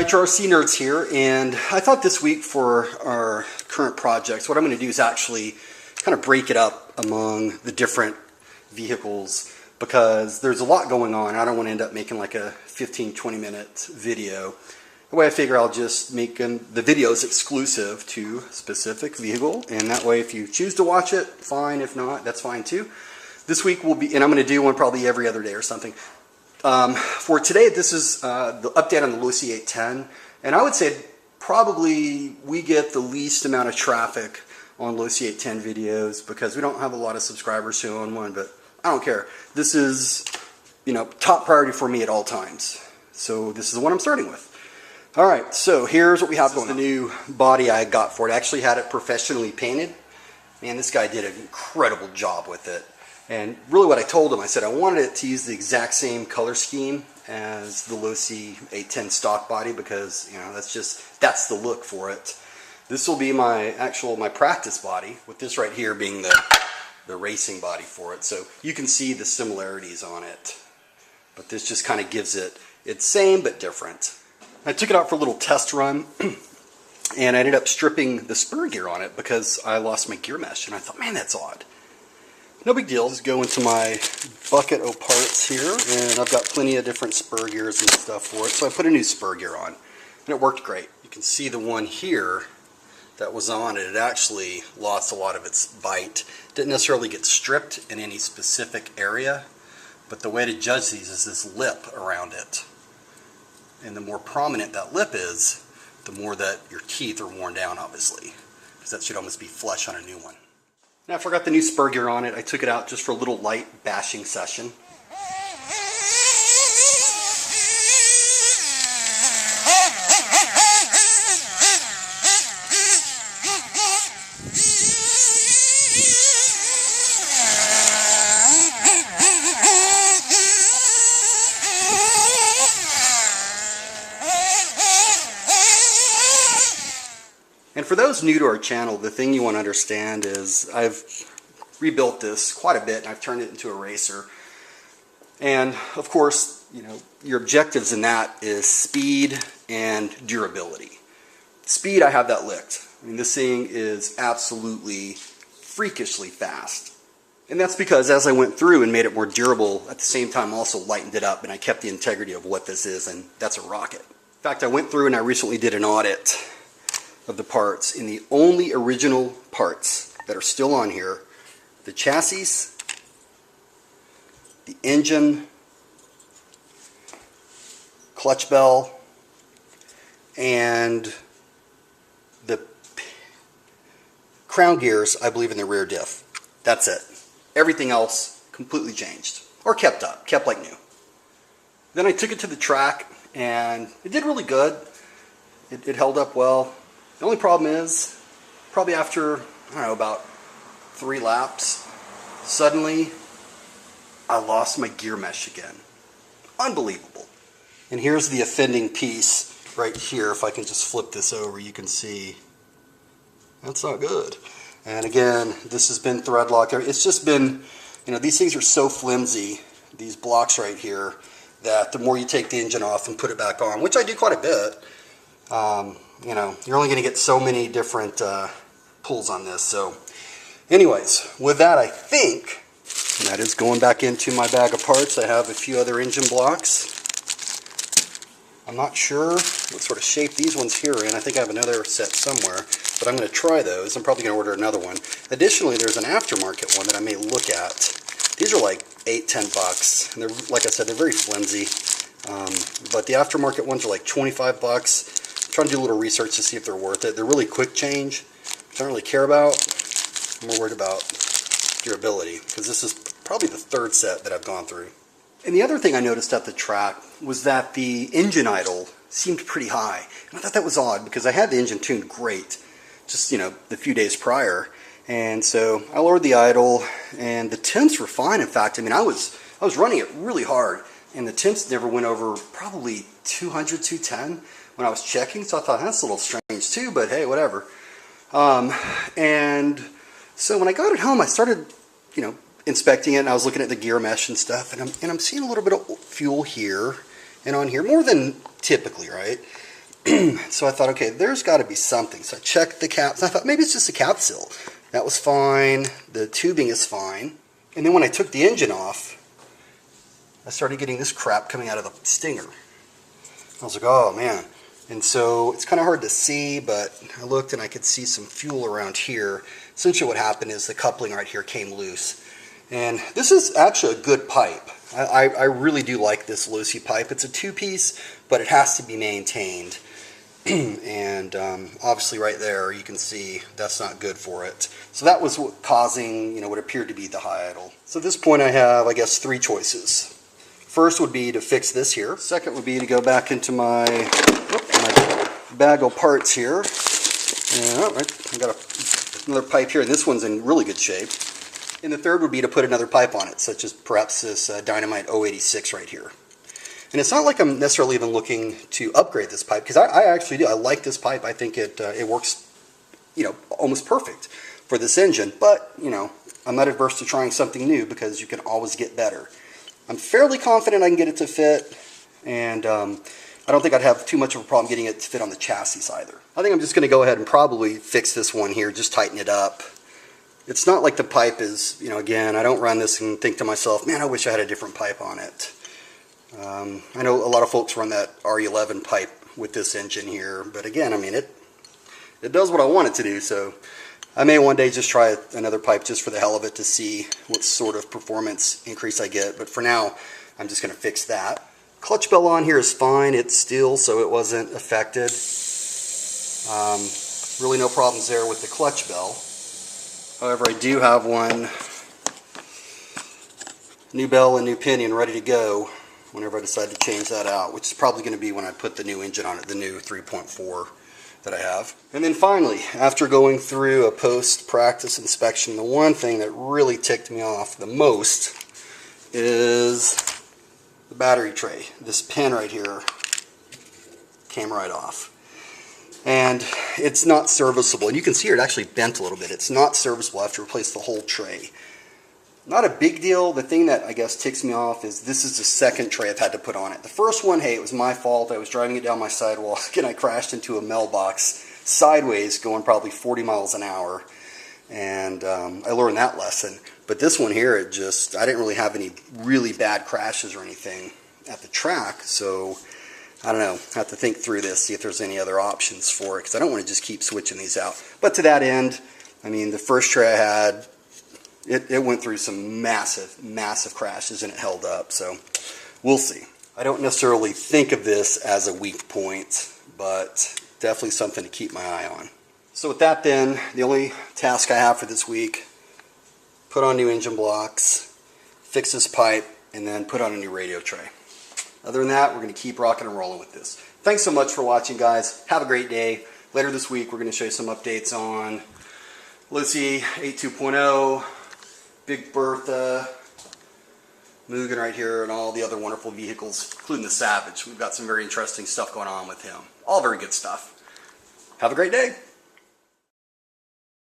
Nitro RC Nerds here, and I thought this week for our current projects, what I'm going to do is actually kind of break it up among the different vehicles because there's a lot going on. I don't want to end up making like a 15-20 minute video. The way I figure I'll just make the videos exclusive to a specific vehicle, and that way if you choose to watch it, fine. If not, that's fine too. This week will be, and I'm going to do one probably every other day or something. For today, this is the update on the Losi 810, and I would say probably we get the least amount of traffic on Losi 810 videos because we don't have a lot of subscribers who own one, but I don't care. This is, top priority for me at all times. So this is the one I'm starting with. All right, so here's what we have going on. The new body I got for it. I actually had it professionally painted. Man, this guy did an incredible job with it. And really what I told him, I said I wanted it to use the exact same color scheme as the Losi 810 stock body because, that's the look for it. This will be my practice body, with this right here being the racing body for it. So you can see the similarities on it. But this just kind of gives it's same but different. I took it out for a little test run and I ended up stripping the spur gear on it because I lost my gear mesh, and I thought, man, that's odd. No big deal. Just go into my bucket of parts here, and I've got plenty of different spur gears and stuff for it. So I put a new spur gear on, and it worked great. You can see the one here that was on it. It actually lost a lot of its bite. Didn't necessarily get stripped in any specific area, but the way to judge these is this lip around it. And the more prominent that lip is, the more that your teeth are worn down, obviously, because that should almost be flush on a new one. Now I forgot the new spur gear on it. I took it out just for a little light bashing session. And for those new to our channel, the thing you want to understand is I've rebuilt this quite a bit, and I've turned it into a racer. And of course, your objectives in that is speed and durability. Speed, I have that licked. I mean, this thing is absolutely freakishly fast. And that's because as I went through and made it more durable, at the same time also lightened it up, and I kept the integrity of what this is, and that's a rocket. In fact, I went through and I recently did an audit of the parts, and the only original parts that are still on here, the chassis, the engine, clutch bell, and the crown gears, I believe, in the rear diff. That's it. Everything else completely changed, or kept up, kept like new. Then I took it to the track, and it did really good. It held up well. The only problem is, probably after, about 3 laps, suddenly I lost my gear mesh again. Unbelievable. And here's the offending piece right here. If I can just flip this over, you can see that's not good. And again, this has been thread locked. It's just been, these things are so flimsy, these blocks right here, that the more you take the engine off and put it back on, which I do quite a bit, you're only going to get so many different pulls on this. So anyways, with that, I think that is going back into my bag of parts. I have a few other engine blocks. I'm not sure what sort of shape these ones here are in. I think I have another set somewhere, but I'm going to try those. I'm probably going to order another one. Additionally, there's an aftermarket one that I may look at. These are like $8-10, and they're, like I said, they're very flimsy. But the aftermarket ones are like $25. Trying to do a little research to see if they're worth it. They're really quick change, which I don't really care about. I'm more worried about durability, because this is probably the 3rd set that I've gone through. And the other thing I noticed at the track was that the engine idle seemed pretty high. And I thought that was odd, because I had the engine tuned great just, the few days prior. And so I lowered the idle, and the temps were fine. In fact, I was running it really hard, and the temps never went over probably 200, 210. When I was checking, so I thought that's a little strange too, but hey, whatever. And so when I got it home, I started, inspecting it, and I was looking at the gear mesh and stuff, and I'm seeing a little bit of fuel here and on here, more than typically, right? So I thought, okay, there's got to be something. So I checked the caps. I thought maybe it's just a cap seal. That was fine. The tubing is fine. And then when I took the engine off, I started getting this crap coming out of the stinger. I was like, oh man. And so it's kind of hard to see, but I looked and I could see some fuel around here. Essentially what happened is the coupling right here came loose. And this is actually a good pipe. I really do like this Losi pipe. It's a two-piece, but it has to be maintained. And obviously right there you can see that's not good for it. So that was what causing, what appeared to be the high idle. So at this point I have, I guess, three choices. First would be to fix this here. Second would be to go back into my bag of parts here. And I got another pipe here, and this one's in really good shape. And the third would be to put another pipe on it, such as perhaps this Dynamite 086 right here. And it's not like I'm necessarily even looking to upgrade this pipe, because I actually do. I like this pipe. I think it works, almost perfect for this engine. But, I'm not adverse to trying something new, because you can always get better. I'm fairly confident I can get it to fit, and I don't think I'd have too much of a problem getting it to fit on the chassis either. I think I'm just going to go ahead and probably fix this one here, just tighten it up. It's not like the pipe is, again, I don't run this and think to myself, man, I wish I had a different pipe on it. I know a lot of folks run that R11 pipe with this engine here, but again, it does what I want it to do, so I may one day just try another pipe just for the hell of it to see what sort of performance increase I get, but for now, I'm just going to fix that. Clutch bell on here is fine. It's steel, so it wasn't affected. Really no problems there with the clutch bell. However, I do have one new bell and new pinion ready to go whenever I decide to change that out, which is probably going to be when I put the new engine on it, the new 3.4 that I have. And then finally, after going through a post-practice inspection, the one thing that really ticked me off the most is the battery tray. This pin right here came right off. And it's not serviceable. And you can see here it actually bent a little bit. It's not serviceable. I have to replace the whole tray. Not a big deal. The thing that I guess ticks me off is this is the second tray I've had to put on it. The first one, hey, it was my fault. I was driving it down my sidewalk and I crashed into a mailbox sideways going probably 40 miles an hour. And I learned that lesson. But this one here, I didn't really have any really bad crashes or anything at the track. So I don't know, I have to think through this, see if there's any other options for it, because I don't want to just keep switching these out. But to that end, the first tray I had, it went through some massive crashes and it held up, so we'll see. I don't necessarily think of this as a weak point, but definitely something to keep my eye on. So with that then, the only task I have for this week, put on new engine blocks, fix this pipe, and then put on a new radio tray. Other than that, we're going to keep rocking and rolling with this. Thanks so much for watching, guys. Have a great day. Later this week, we're going to show you some updates on Losi 8.2.0, Big Bertha, Mugen right here, and all the other wonderful vehicles, including the Savage. We've got some very interesting stuff going on with him. All very good stuff. Have a great day.